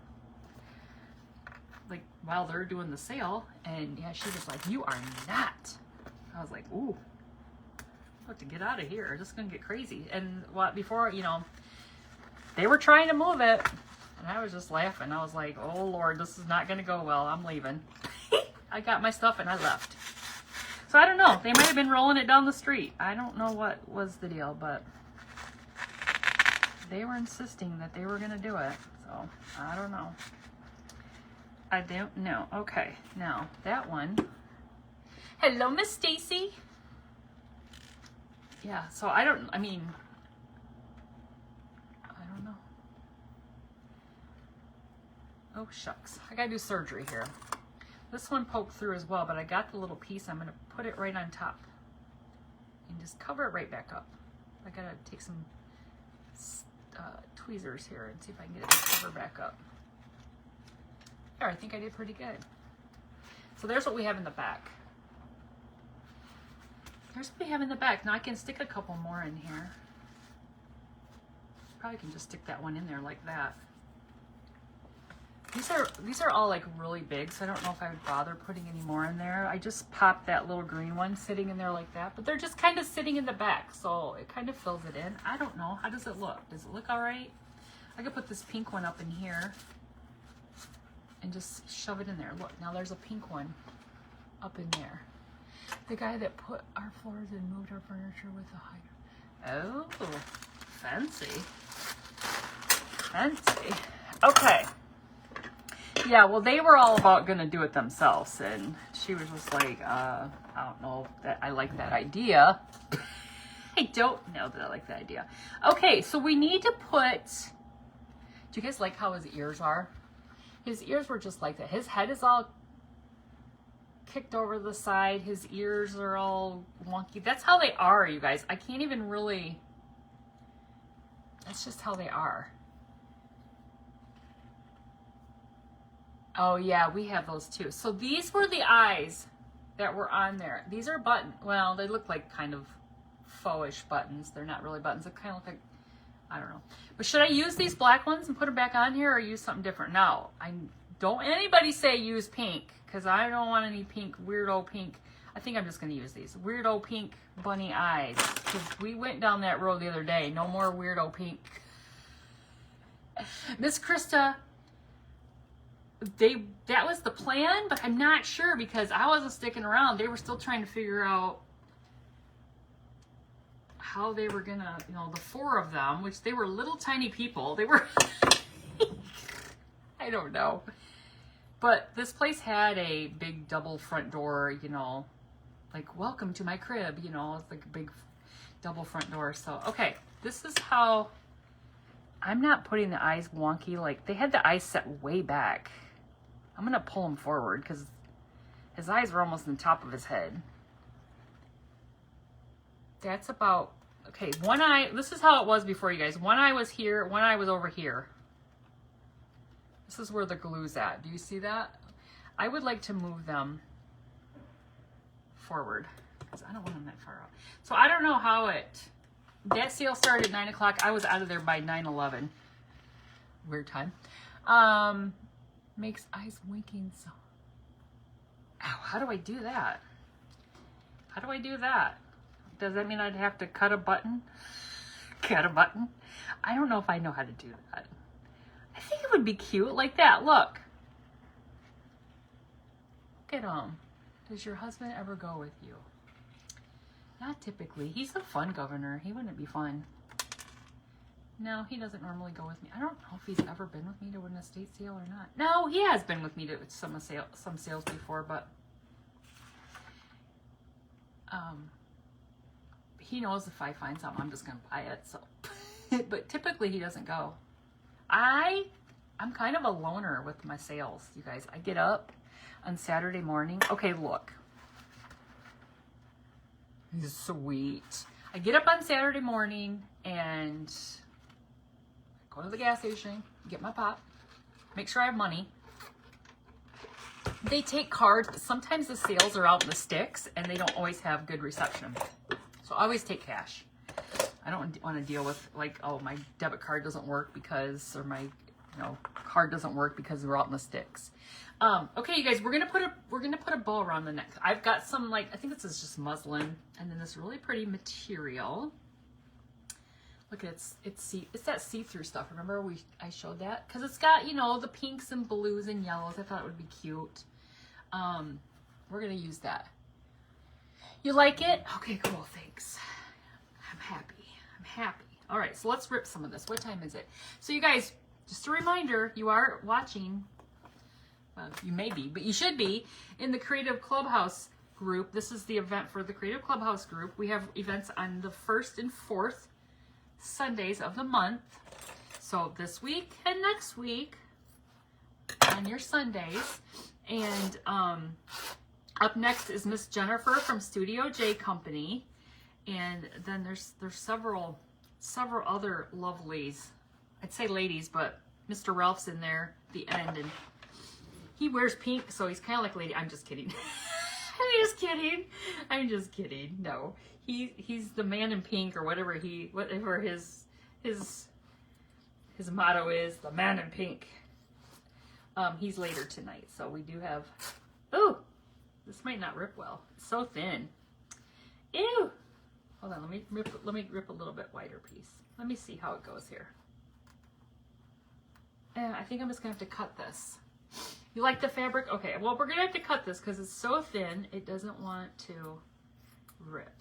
like, while they're doing the sale. And yeah, she was like, you are not. I was like, ooh. About to get out of here. This is gonna get crazy. And what before, you know, they were trying to move it, and I was just laughing. I was like, "Oh Lord, this is not gonna go well. I'm leaving." I got my stuff and I left. So I don't know. They might have been rolling it down the street. I don't know what was the deal, but they were insisting that they were gonna do it. So I don't know. I don't know. Okay, now that one. Hello, Miss Stacy. Yeah, so I don't know. Oh, shucks. I gotta do surgery here. This one poked through as well, but I got the little piece. I'm gonna put it right on top and just cover it right back up. I gotta take some tweezers here and see if I can get it to cover back up. There, I think I did pretty good. So there's what we have in the back. Here's what we have in the back. Now I can stick a couple more in here. Probably can just stick that one in there like that. These are all like really big, so I don't know if I would bother putting any more in there. I just popped that little green one sitting in there like that, but they're just kind of sitting in the back, so it kind of fills it in. I don't know. How does it look? Does it look all right? I could put this pink one up in here and just shove it in there. Look, now there's a pink one up in there. The guy that put our floors and moved our furniture with a hider. Oh, fancy. Fancy. Okay. Yeah, well, they were all about going to do it themselves, and she was just like, I don't know that I like that idea. I don't know that I like that idea. Okay, so we need to put, do you guys like how his ears are? His ears were just like that. His head is all kicked over the side. His ears are all wonky. That's how they are, you guys. I can't even really, that's just how they are. Oh yeah, we have those too. So these were the eyes that were on there. These are button. Well, they look like kind of faux-ish buttons. They're not really buttons. They kind of look like, I don't know. But should I use these black ones and put them back on here, or use something different? No, I don't. Anybody say use pink, because I don't want any pink, weirdo pink. I think I'm just going to use these weirdo pink bunny eyes, because we went down that road the other day. No more weirdo pink. Miss Krista. That was the plan, but I'm not sure because I wasn't sticking around. They were still trying to figure out how they were gonna, you know, the 4 of them, which they were little tiny people. They were, I don't know. But this place had a big double front door, you know, like welcome to my crib, you know, it's like a big double front door. So, okay, this is how, I'm not putting the eyes wonky. Like they had the eyes set way back. I'm going to pull him forward because his eyes were almost on top of his head. That's about, okay, one eye, this is how it was before, you guys. One eye was here, one eye was over here. This is where the glue's at. Do you see that? I would like to move them forward. because I don't want them that far out. So I don't know how that sale started at 9 o'clock. I was out of there by 9:11. Weird time. Makes eyes winking so. Ow, how do I do that? How do I do that? Does that mean I'd have to cut a button? Cut a button? I don't know if I know how to do that. I think it would be cute like that. Look. Look at him. Does your husband ever go with you? Not typically. He's a fun governor. He wouldn't be fun. No, he doesn't normally go with me. I don't know if he's ever been with me to an estate sale or not. No, he has been with me to some sales before, but he knows if I find something, I'm just going to buy it. So, but typically he doesn't go. I'm kind of a loner with my sales, you guys. I get up on Saturday morning. Okay, look. He's sweet. I get up on Saturday morning and go to the gas station, get my pop, make sure I have money. They take cards, but sometimes the sales are out in the sticks and they don't always have good reception. So I always take cash. I don't want to deal with like, oh, my debit card doesn't work because, or my card doesn't work because we're out in the sticks. Okay, you guys, we're gonna put a bow around the neck. I've got some, like, I think this is just muslin, and then this really pretty material. Look at it's that see-through stuff. Remember I showed that? Because it's got, the pinks and blues and yellows. I thought it would be cute. We're going to use that. You like it? Okay, cool. Thanks. I'm happy. I'm happy. All right, so let's rip some of this. What time is it? So you guys, just a reminder, you are watching, well, you may be, but you should be, in the Creative Clubhouse group. This is the event for the Creative Clubhouse group. We have events on the 1st and 4th Sundays of the month. So this week and next week on your Sundays. And up next is Miss Jennifer from Studio J Company. And then there's several other lovelies. I'd say ladies, but Mr. Ralph's in there at the end, and he wears pink, so he's kind of like lady. I'm just kidding. I'm just kidding. No, he's the man in pink, or whatever his motto is, the man in pink. He's later tonight, so we do have. Oh, this might not rip well. It's so thin. Ew. Hold on. Let me rip a little bit wider piece. Let me see how it goes here. I think I'm just gonna have to cut this. You like the fabric? Okay, well, we're gonna have to cut this because it's so thin, it doesn't want to rip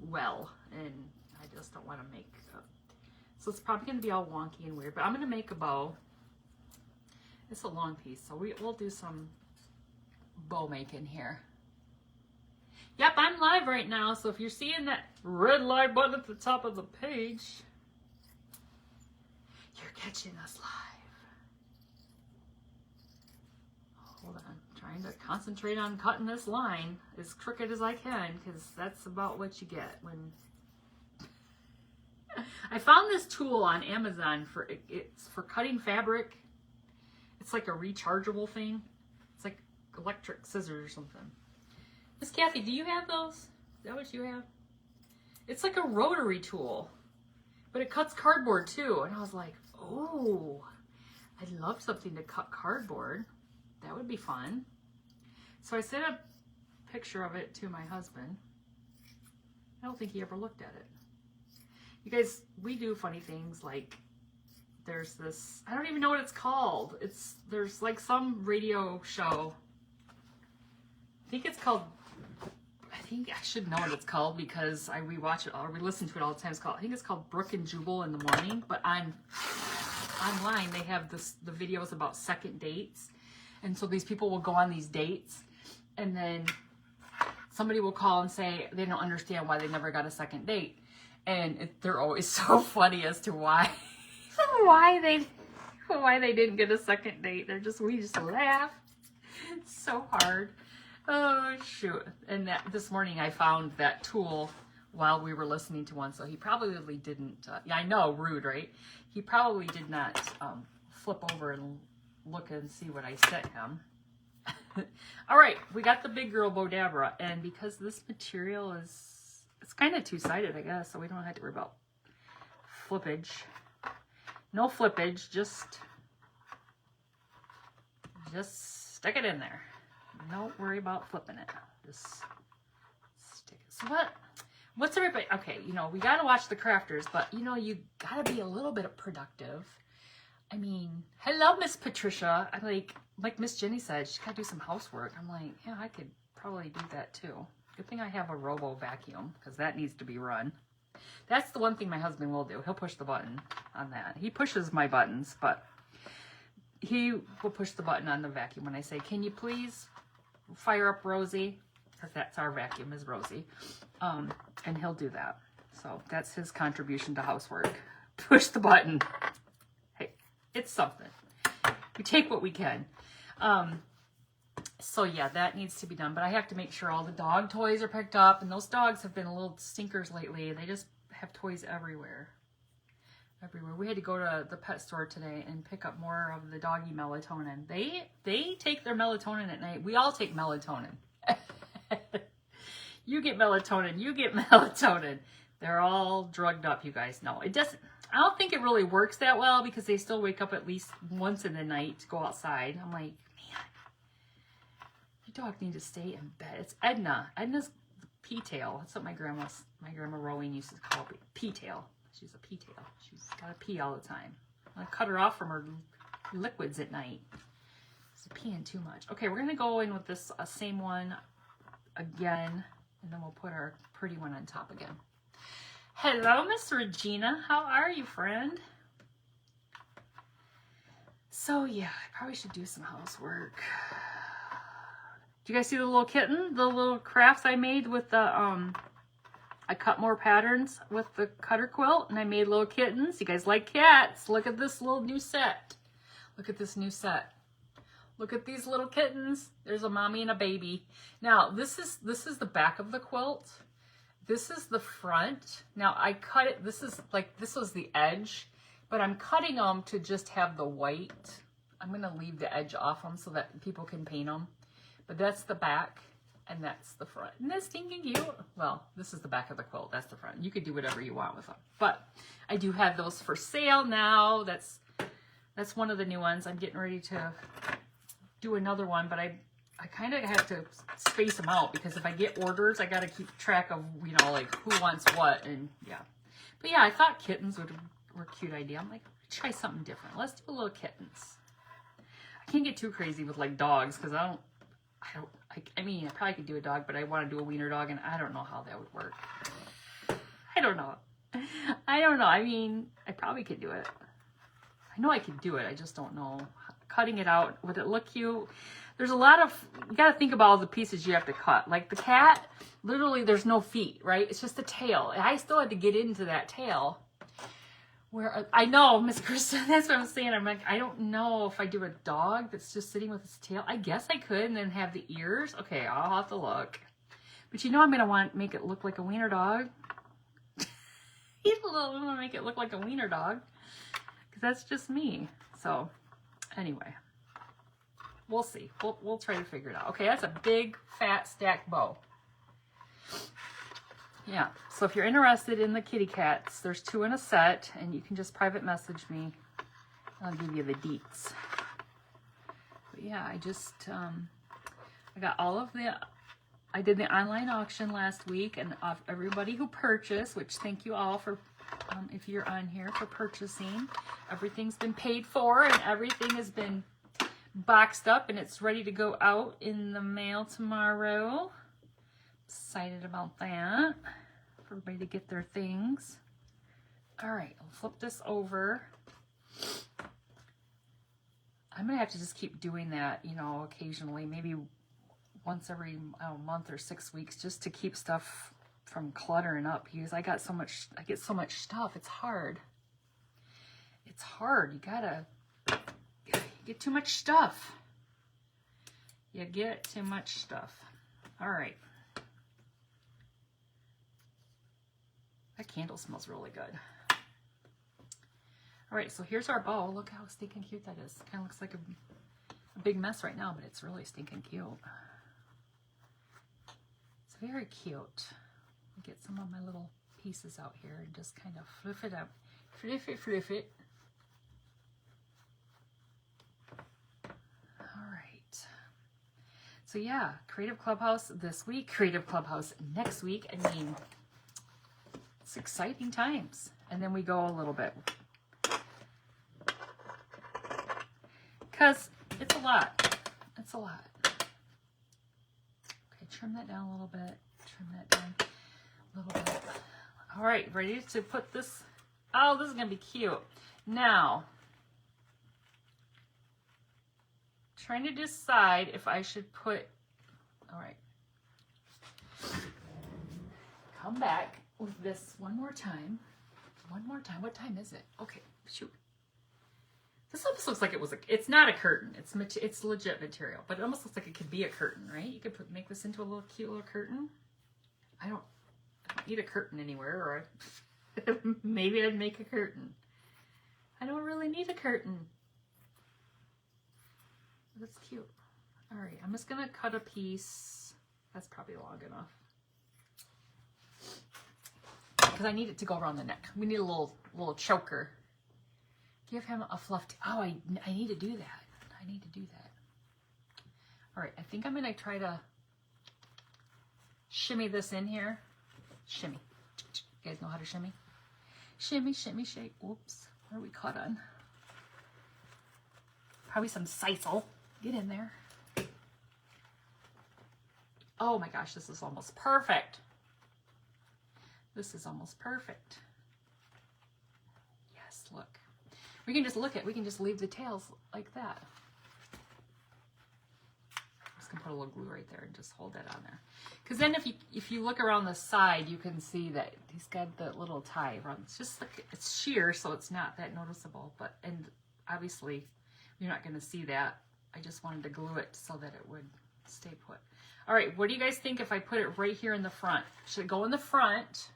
well, and I just don't want to make so it's probably gonna be all wonky and weird, but I'm gonna make a bow. It's a long piece, so we'll do some bow making here. Yep, I'm live right now, so if you're seeing that red live button at the top of the page, you're catching us live. Hold on, I'm trying to concentrate on cutting this line as crooked as I can, because that's about what you get when... I found this tool on Amazon it's for cutting fabric. It's like a rechargeable thing. It's like electric scissors or something. Miss Kathy, do you have those? Is that what you have? It's like a rotary tool, but it cuts cardboard too. And I was like, oh, I'd love something to cut cardboard. That would be fun. So I sent a picture of it to my husband. I don't think he ever looked at it. You guys, we do funny things like there's this, I don't even know what it's called. There's like some radio show. I think it's called, I think I should know what it's called because we watch it or we listen to it all the time. I think it's called Brooke and Jubal in the Morning, but online they have the videos about second dates. And so these people will go on these dates and then somebody will call and say they don't understand why they never got a second date. And they're always so funny as to why they didn't get a second date. We just laugh. It's so hard. Oh, shoot. And this morning I found that tool while we were listening to one. So he probably didn't, yeah, I know, rude, right? He probably did not flip over and look and see what I sent him. All right, we got the big girl Bodabra, and because this material is, it's kind of two-sided, I guess, so we don't have to worry about flippage. No flippage, just stick it in there. Don't worry about flipping it. Just stick it. So what's everybody, okay, you know, we got to watch the crafters, but, you know, you got to be a little bit productive. I mean, hello, Miss Patricia. I'm like Miss Jenny said, she got to do some housework. I'm like, yeah, I could probably do that too. Good thing I have a robo vacuum, because that needs to be run. That's the one thing my husband will do. He'll push the button on that. He pushes my buttons, but he will push the button on the vacuum when I say, can you please fire up Rosie? Because that's our vacuum, is Rosie. And he'll do that. So that's his contribution to housework. Push the button. Hey, it's something. We take what we can. So yeah, that needs to be done. But I have to make sure all the dog toys are picked up. And those dogs have been a little stinkers lately. They just have toys everywhere. Everywhere. We had to go to the pet store today and pick up more of the doggy melatonin. They take their melatonin at night. We all take melatonin. You get melatonin. You get melatonin. They're all drugged up, you guys know. It doesn't, I don't think it really works that well because they still wake up at least once in the night to go outside. I'm like, man, your dog needs to stay in bed. It's Edna. Edna's P-tail. That's what my grandma Rowing used to call it. P-tail. She's a P-tail. She's got to pee all the time. I cut her off from her liquids at night. She's peeing too much. Okay, we're going to go in with this same one again, and then we'll put our pretty one on top again. Hello, Miss Regina. How are you, friend? So, yeah, I probably should do some housework. Do you guys see the little kitten? The little crafts I made with the, I cut more patterns with the cutter quilt, and I made little kittens. You guys like cats? Look at this little new set. Look at this new set. Look at these little kittens. There's a mommy and a baby. Now, this is the back of the quilt. This is the front. Now, I cut it. This was the edge, but I'm cutting them to just have the white. I'm going to leave the edge off them so that people can paint them. But that's the back. And that's the front. Isn't that stinking cute? Well, this is the back of the quilt. That's the front. You could do whatever you want with them. But I do have those for sale now. That's one of the new ones. I'm getting ready to do another one, but I kind of have to space them out because if I get orders, I got to keep track of, you know, like who wants what, and yeah. But yeah, I thought kittens were a cute idea. I'm like, try something different. Let's do a little kittens. I can't get too crazy with like dogs because I mean, I probably could do a dog, but I want to do a wiener dog, and I don't know how that would work. I don't know. I mean, I probably could do it. I know I could do it. I just don't know. Cutting it out, would it look cute? There's a lot of, you got to think about all the pieces you have to cut. Like the cat, literally there's no feet, right? It's just the tail. And I still had to get into that tail. Where I know, Miss Krista, that's what I'm saying. I'm like, I don't know if I do a dog that's just sitting with its tail. I guess I could, and then have the ears. Okay, I'll have to look. But you know I'm going to make it look like a wiener dog. I'm going to make it look like a wiener dog. Because that's just me. So, anyway. We'll see. We'll try to figure it out. Okay, that's a big, fat, stacked bow. Yeah, so if you're interested in the kitty cats, there's 2 in a set, and you can just private message me. I'll give you the deets. But yeah, I just, I got all of I did the online auction last week, and everybody who purchased, which thank you all for, if you're on here, for purchasing. Everything's been paid for, and everything has been boxed up, and it's ready to go out in the mail tomorrow. Excited about that. For everybody to get their things. All right, I'll flip this over. I'm gonna have to just keep doing that, you know, occasionally, maybe once every month or 6 weeks, just to keep stuff from cluttering up. Because I get so much stuff. It's hard. It's hard. You get too much stuff. You get too much stuff. All right. That candle smells really good. All right, so here's our bow. Look how stinking cute that is. Kind of looks like a a big mess right now, but it's really stinking cute. It's very cute. Get some of my little pieces out here and just kind of fluff it up. Fluff it, fluff it. All right. So yeah, Creative Clubhouse this week, Creative Clubhouse next week. I mean, it's exciting times. And then we go a little bit. Because it's a lot. It's a lot. Okay, trim that down a little bit. Trim that down a little bit. All right, ready to put this. Oh, this is going to be cute. Now, trying to decide if I should put, all right. Come back with this one more time. One more time. What time is it? Okay, shoot. This almost looks like it was it's not a curtain. It's legit material, but it almost looks like it could be a curtain, right? You could make this into a little cute little curtain. I don't need a curtain anywhere, or maybe I'd make a curtain. I don't really need a curtain. That's cute. All right, I'm just gonna cut a piece. That's probably long enough. Because I need it to go around the neck. We need a little choker. Give him a fluffed. Oh, I need to do that. I need to do that. All right, I think I'm gonna try to shimmy this in here. Shimmy. You guys know how to shimmy? Shimmy, shimmy, shake. Oops, what are we caught on? Probably some sisal. Get in there. Oh my gosh, this is almost perfect. This is almost perfect. Yes, look. We can just leave the tails like that. I'm just gonna put a little glue right there and just hold that on there. Because then if you look around the side, you can see that he's got the little tie around. It's just like, it's sheer, so it's not that noticeable. And obviously, you're not gonna see that. I just wanted to glue it so that it would stay put. All right, what do you guys think if I put it right here in the front? Should it go in the front?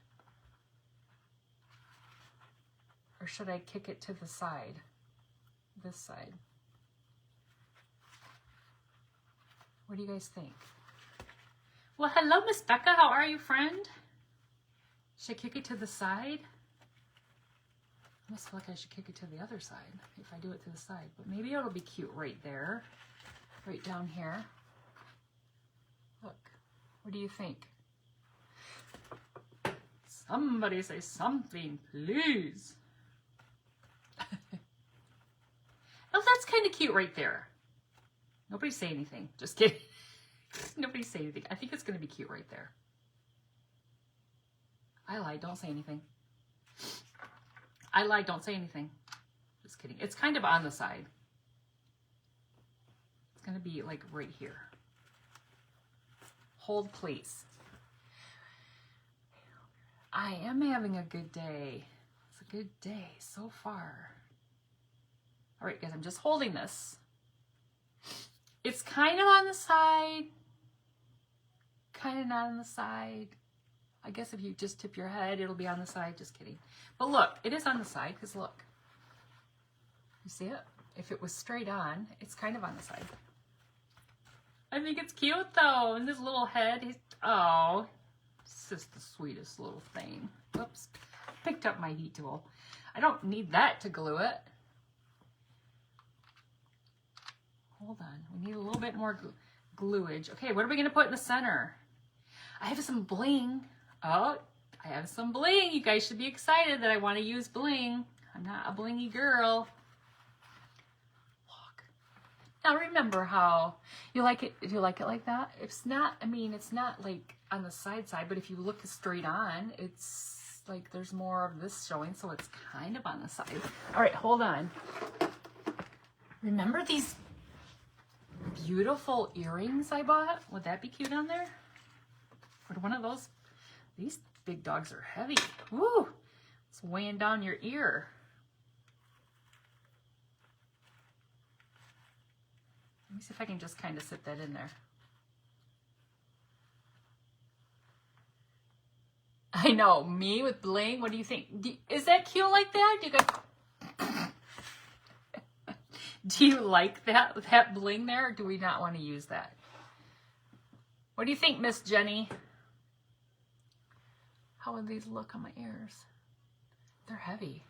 Or should I kick it to the side? This side. What do you guys think? Well, hello, Miss Becca. How are you, friend? Should I kick it to the side? I almost feel like I should kick it to the other side if I do it to the side. But maybe it'll be cute right there. Right down here. Look. What do you think? Somebody say something, please. Oh, that's kind of cute right there. Nobody say anything. Just kidding. Nobody say anything. I think it's going to be cute right there. I lied. Don't say anything. I lied. Don't say anything. Just kidding. It's kind of on the side. It's going to be like right here. Hold, please. I am having a good day. It's a good day so far. All right, guys, I'm just holding this. It's kind of on the side, kind of not on the side. I guess if you just tip your head, it'll be on the side. Just kidding. But look, it is on the side because look. You see it? If it was straight on, it's kind of on the side. I think it's cute though. And this little head, oh, it's just the sweetest little thing. Whoops, picked up my heat tool. I don't need that to glue it. Hold on, we need a little bit more gluage. Okay, what are we gonna put in the center? I have some bling. Oh, I have some bling. You guys should be excited that I want to use bling. I'm not a blingy girl. Look. Now remember how you like it. Do you like it like that? It's not, I mean, it's not like on the side, but if you look straight on, it's like there's more of this showing, so it's kind of on the side. All right, hold on. Remember these beautiful earrings I bought? Would that be cute on there? Would one of those? These big dogs are heavy. Woo! It's weighing down your ear. Let me see if I can just kind of sit that in there. I know, me with bling. What do you think? Is that cute like that? Do you guys? Do you like that bling there, or do we not want to use that? What do you think, Miss Jenny? How would these look on my ears? They're heavy.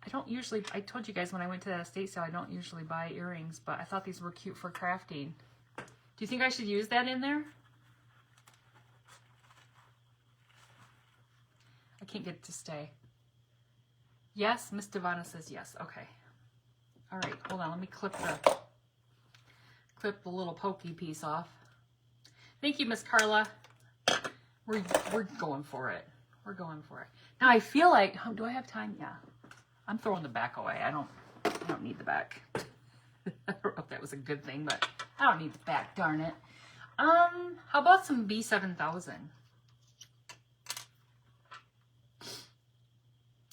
I don't usually, I told you guys when I went to that estate sale, I don't usually buy earrings, but I thought these were cute for crafting. Do you think I should use that in there? I can't get it to stay. Yes, Miss Devonna says yes. Okay. All right, hold on. Let me clip the little pokey piece off. Thank you, Miss Carla. We're going for it. We're going for it. Now I feel like, oh, do I have time? Yeah. I'm throwing the back away. I don't need the back. I don't know if that was a good thing, but I don't need the back, darn it. How about some B7000?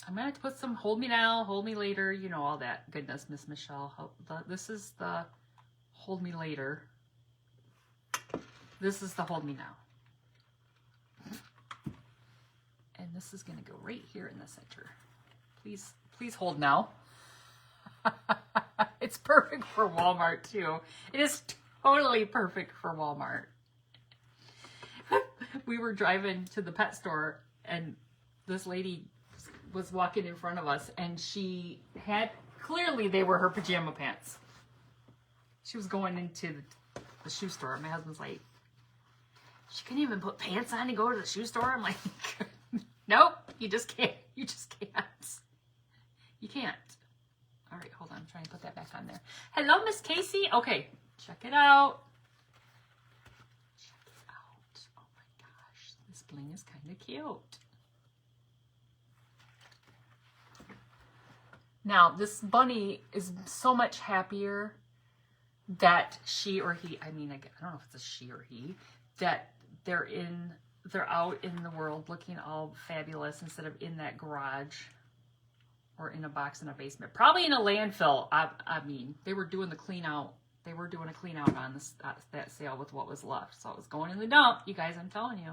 I'm going to have to put some hold me now, hold me later, you know, all that goodness, Miss Michelle. This is the hold me later. This is the hold me now. And this is going to go right here in the center. Please hold now. It's perfect for Walmart too. It is totally perfect for Walmart. We were driving to the pet store and this lady was walking in front of us and she had, clearly they were her pajama pants. She was going into the shoe store. My husband's like, she couldn't even put pants on to go to the shoe store? I'm like, nope, you just can't. You just can't. You can't. All right, hold on. I'm trying to put that back on there. Hello, Miss Casey. Okay, check it out. Check it out. Oh my gosh, this bling is kind of cute. Now, this bunny is so much happier that she or he, I mean, I don't know if it's a she or he, that they're out in the world looking all fabulous instead of in that garage or in a box in a basement. Probably in a landfill. I mean, they were doing the clean out. They were doing a clean out on this, that sale with what was left. So it was going in the dump. You guys, I'm telling you.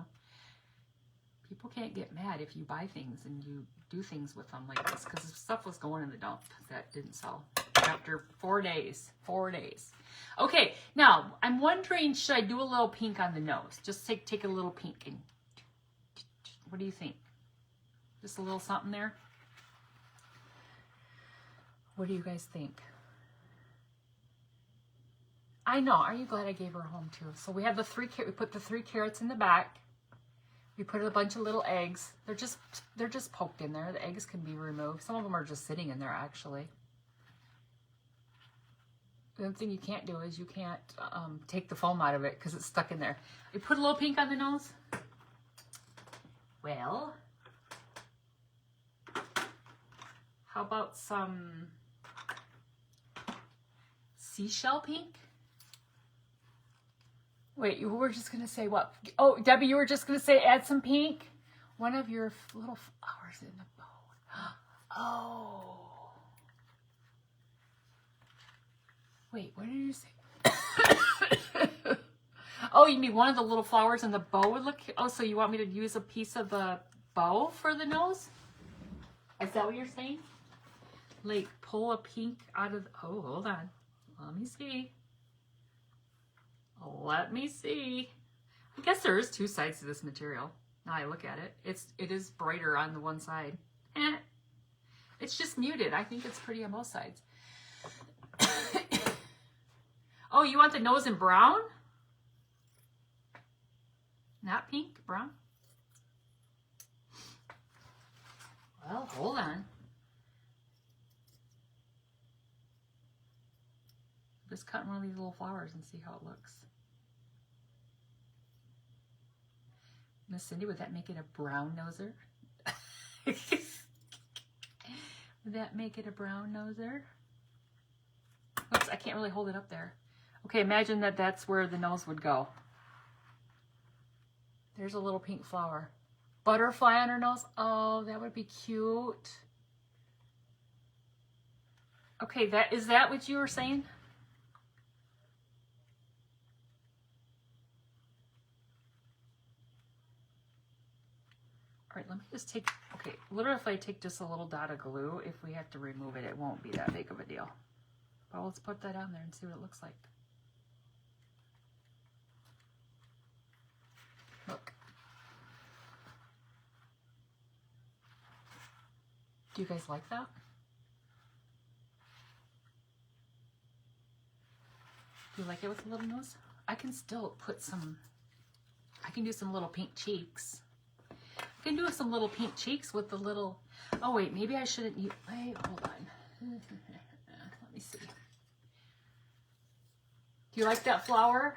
People can't get mad if you buy things and you do things with them like this because stuff was going in the dump that didn't sell after 4 days. 4 days. Okay, now I'm wondering, should I do a little pink on the nose? Just take a little pink and what do you think? Just a little something there? What do you guys think? I know. Are you glad I gave her a home too? So we have the we put the 3 carrots in the back. We put a bunch of little eggs. They're just poked in there. The eggs can be removed. Some of them are just sitting in there actually. The thing you can't do is you can't take the foam out of it because it's stuck in there. We put a little pink on the nose. Well, how about some seashell pink? Wait, you were just going to say what? Oh, Debbie, you were just going to say add some pink? One of your little flowers in the bow. Oh. Wait, what did you say? Oh, you mean one of the little flowers in the bow would look... Oh, so you want me to use a piece of the bow for the nose? Is that what you're saying? Like, pull a pink out of... Oh, hold on. Let me see. Let me see. I guess there is 2 sides to this material. Now I look at it. It is brighter on the one side. It's just muted. I think it's pretty on both sides. Oh, you want the nose in brown? Not pink, brown? Well, hold on. Just cut one of these little flowers and see how it looks. Miss Cindy, would that make it a brown noser? Would that make it a brown noser? Oops, I can't really hold it up there. Okay, imagine that that's where the nose would go. There's a little pink flower. Butterfly on her nose. Oh, that would be cute. Okay, is that what you were saying? All right, let me just take, okay, literally if I take just a little dot of glue, if we have to remove it, it won't be that big of a deal. But let's put that on there and see what it looks like. Look. Do you guys like that? Do you like it with a little nose? I can still put some, I can do some little pink cheeks. I can do some little pink cheeks with the little, oh wait, maybe I shouldn't use, wait, hold on. Let me see. Do you like that flower?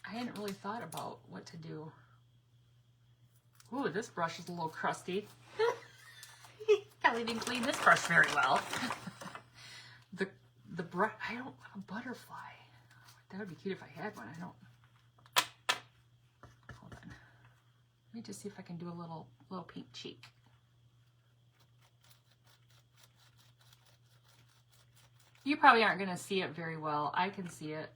I hadn't really thought about what to do. Ooh, this brush is a little crusty. Kelly didn't clean this brush very well. The brush, I don't have a butterfly. That would be cute if I had one. I don't. Hold on. Let me just see if I can do a little pink cheek. You probably aren't going to see it very well. I can see it.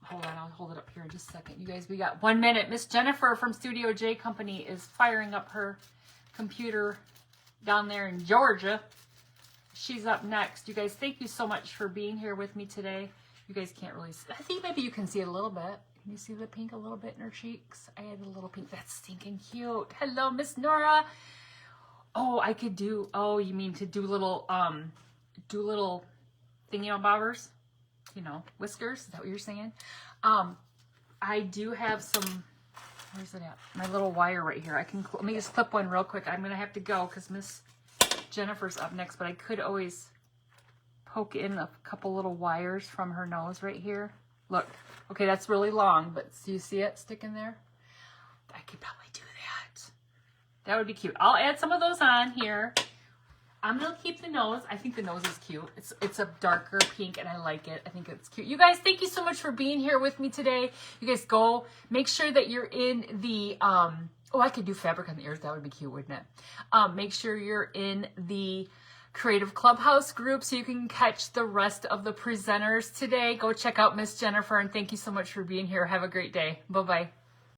Hold on, I'll hold it up here in just a second. You guys, we got 1 minute. Miss Jennifer from Studio J Company is firing up her computer down there in Georgia. She's up next. You guys, thank you so much for being here with me today. You guys can't really see. I think maybe you can see it a little bit. Can you see the pink a little bit in her cheeks? I had a little pink. That's stinking cute. Hello, Miss Nora. Oh, I could do, oh, you mean to do little thingy-bobbers? You know, whiskers? Is that what you're saying? I do have some, where's it at? My little wire right here. Let me just clip one real quick. I'm going to have to go because Miss Jennifer's up next, but I could always poke in a couple little wires from her nose right here. Look, okay, that's really long, but do you see it sticking there? I could probably do that. That would be cute. I'll add some of those on here. I'm gonna keep the nose. I think the nose is cute. It's a darker pink and I like it. I think it's cute. You guys, thank you so much for being here with me today. You guys go, make sure that you're in the, oh, I could do fabric on the ears. That would be cute, wouldn't it? Make sure you're in the Creative Clubhouse group so you can catch the rest of the presenters today. Go check out Miss Jennifer and thank you so much for being here. Have a great day. Bye-bye.